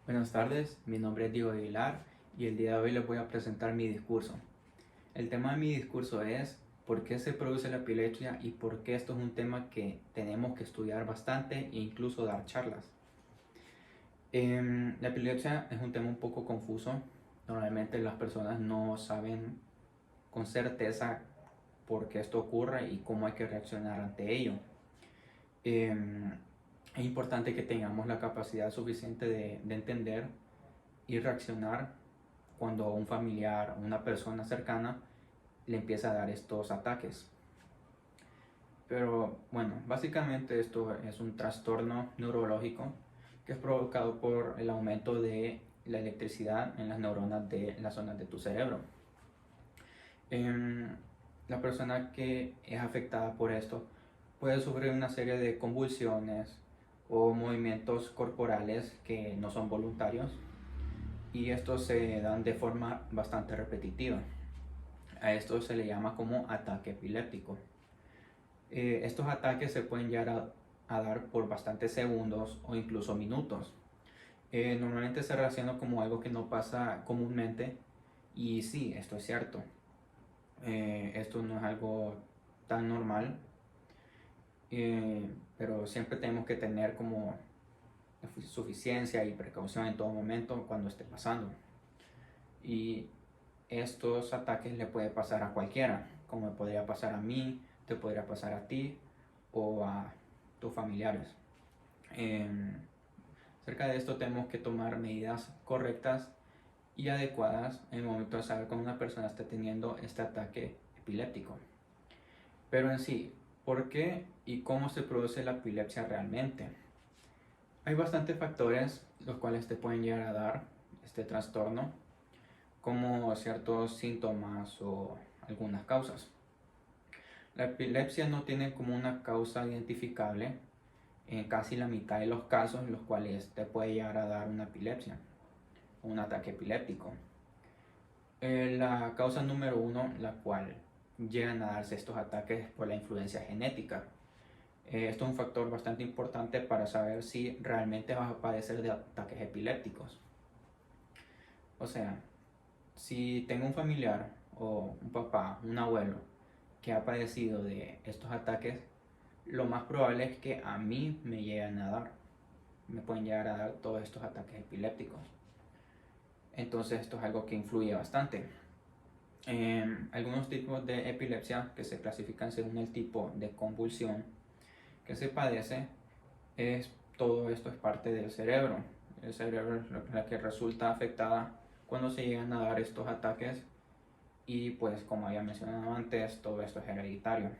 Buenas tardes, mi nombre es Diego Aguilar y el día de hoy les voy a presentar mi discurso. El tema de mi discurso es por qué se produce la epilepsia y por qué esto es un tema que tenemos que estudiar bastante e incluso dar charlas. La epilepsia es un tema un poco confuso. Normalmente las personas no saben con certeza por qué esto ocurre y cómo hay que reaccionar ante ello. Em, es importante que tengamos la capacidad suficiente de entender y reaccionar cuando un familiar o una persona cercana le empieza a dar estos ataques. Pero bueno, básicamente esto es un trastorno neurológico que es provocado por el aumento de la electricidad en las neuronas de las zonas de tu cerebro. La persona que es afectada por esto puede sufrir una serie de convulsiones o movimientos corporales que no son voluntarios y estos se dan de forma bastante repetitiva. A esto se le llama como ataque epiléptico. Estos ataques se pueden llegar a dar por bastantes segundos o incluso minutos. Normalmente se relaciona como algo que no pasa comúnmente y sí, esto es cierto. Esto no es algo tan normal, pero siempre tenemos que tener como suficiencia y precaución en todo momento cuando esté pasando. Y estos ataques le puede pasar a cualquiera, como me podría pasar a mí, te podría pasar a ti o a tus familiares. Eh, Cerca de esto tenemos que tomar medidas correctas y adecuadas en el momento de saber cuando una persona está teniendo este ataque epiléptico. Pero en sí, ¿por qué y cómo se produce la epilepsia realmente? Hay bastantes factores los cuales te pueden llegar a dar este trastorno, como ciertos síntomas o algunas causas. La epilepsia no tiene como una causa identificable en casi la mitad de los casos en los cuales te puede llegar a dar una epilepsia, un ataque epiléptico. La causa número uno, la cual llegan a darse estos ataques es por la influencia genética. Esto es un factor bastante importante para saber si realmente vas a padecer de ataques epilépticos. O sea, si tengo un familiar o un papá, un abuelo que ha padecido de estos ataques, lo más probable es que a mí me lleguen a dar, me pueden llegar a dar todos estos ataques epilépticos. Entonces esto es algo que influye bastante. Algunos tipos de epilepsia que se clasifican según el tipo de convulsión que se padece, todo esto es parte del cerebro. El cerebro es la que resulta afectada cuando se llegan a dar estos ataques y pues como había mencionado antes, todo esto es hereditario.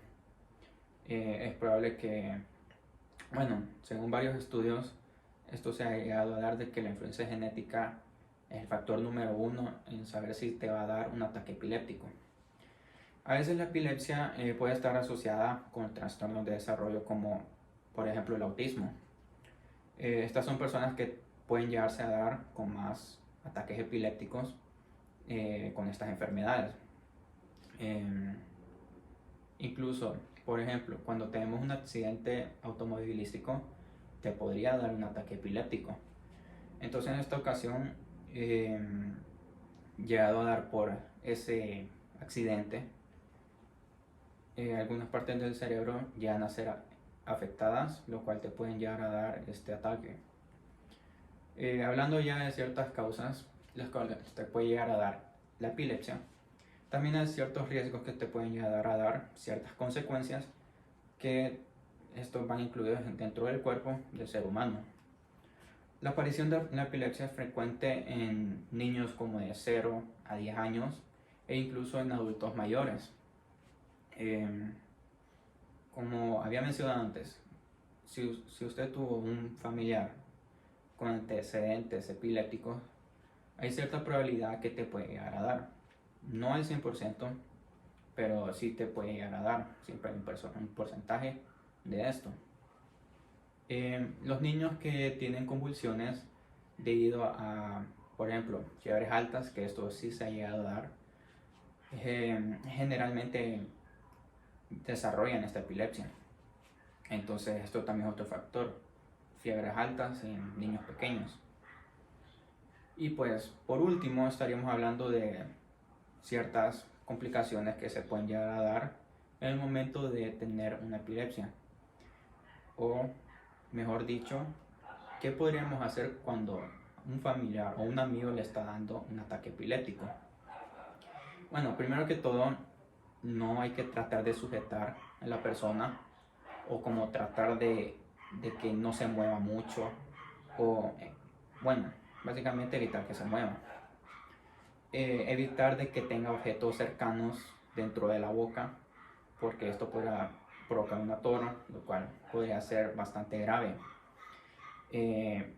Es probable que, bueno, según varios estudios, esto se ha llegado a dar de que la influencia genética es el factor número uno en saber si te va a dar un ataque epiléptico. A veces la epilepsia puede estar asociada con trastornos de desarrollo como por ejemplo el autismo. Estas son personas que pueden llegarse a dar con más ataques epilépticos con estas enfermedades. Eh, Incluso, por ejemplo, cuando tenemos un accidente automovilístico, te podría dar un ataque epiléptico. Entonces, en esta ocasión, llegado a dar por ese accidente, algunas partes del cerebro llegan a ser afectadas, lo cual te pueden llegar a dar este ataque. Hablando ya de ciertas causas, las cuales te puede llegar a dar la epilepsia, también hay ciertos riesgos que te pueden llegar a dar ciertas consecuencias que estos van incluidos dentro del cuerpo del ser humano. La aparición de la epilepsia es frecuente en niños como de 0 a 10 años e incluso en adultos mayores. Eh, Como había mencionado antes, si usted tuvo un familiar con antecedentes epilépticos, hay cierta probabilidad que te puede llegar a dar. No al 100%, pero sí te puede llegar a dar. Siempre hay un porcentaje de esto. Los niños que tienen convulsiones debido a, por ejemplo, fiebres altas, que esto sí se ha llegado a dar, generalmente desarrollan esta epilepsia. Entonces esto también es otro factor, fiebres altas en niños pequeños. Y pues por último estaríamos hablando de ciertas complicaciones que se pueden llegar a dar en el momento de tener una epilepsia. O mejor dicho, ¿qué podríamos hacer cuando un familiar o un amigo le está dando un ataque epiléptico? Bueno, primero que todo, no hay que tratar de sujetar a la persona o como tratar de que no se mueva mucho o, bueno, básicamente evitar que se mueva. Evitar de que tenga objetos cercanos dentro de la boca, porque esto podrá provocar una atorón, lo cual podría ser bastante grave. Eh,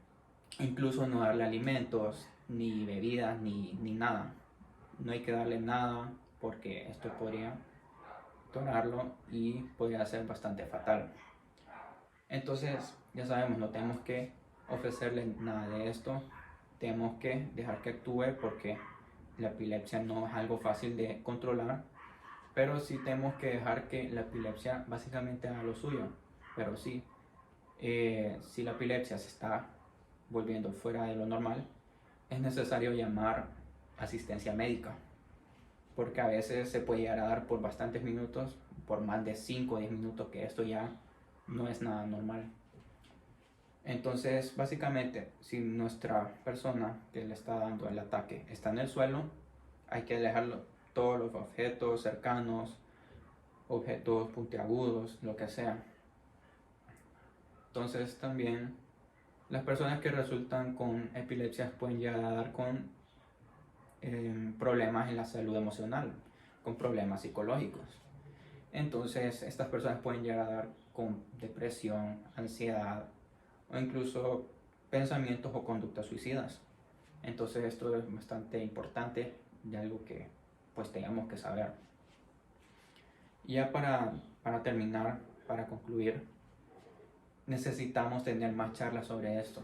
Incluso no darle alimentos, ni bebidas, ni nada. No hay que darle nada porque esto podría atorarlo y podría ser bastante fatal. Entonces, ya sabemos, no tenemos que ofrecerle nada de esto. Tenemos que dejar que actúe porque la epilepsia no es algo fácil de controlar, pero sí tenemos que dejar que la epilepsia básicamente haga lo suyo. Pero sí, si la epilepsia se está volviendo fuera de lo normal, es necesario llamar asistencia médica, porque a veces se puede llegar a dar por bastantes minutos, por más de 5 o 10 minutos, que esto ya no es nada normal. Entonces, básicamente, si nuestra persona que le está dando el ataque está en el suelo, hay que alejarlo todos los objetos cercanos, objetos puntiagudos, lo que sea. Entonces, también las personas que resultan con epilepsias pueden llegar a dar con problemas en la salud emocional, con problemas psicológicos. Entonces, estas personas pueden llegar a dar con depresión, ansiedad o incluso pensamientos o conductas suicidas. Entonces, esto es bastante importante y algo que pues tengamos que saber. Ya para terminar, para concluir, necesitamos tener más charlas sobre esto.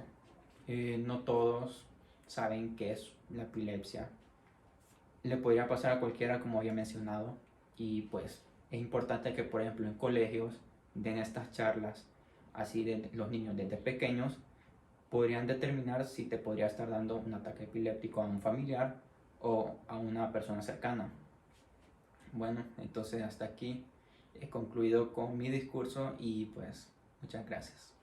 No todos saben qué es la epilepsia. Le podría pasar a cualquiera, como había mencionado, y pues es importante que, por ejemplo, en colegios den estas charlas, así de los niños desde pequeños podrían determinar si te podría estar dando un ataque epiléptico a un familiar o a una persona cercana. Bueno, entonces hasta aquí he concluido con mi discurso y pues muchas gracias.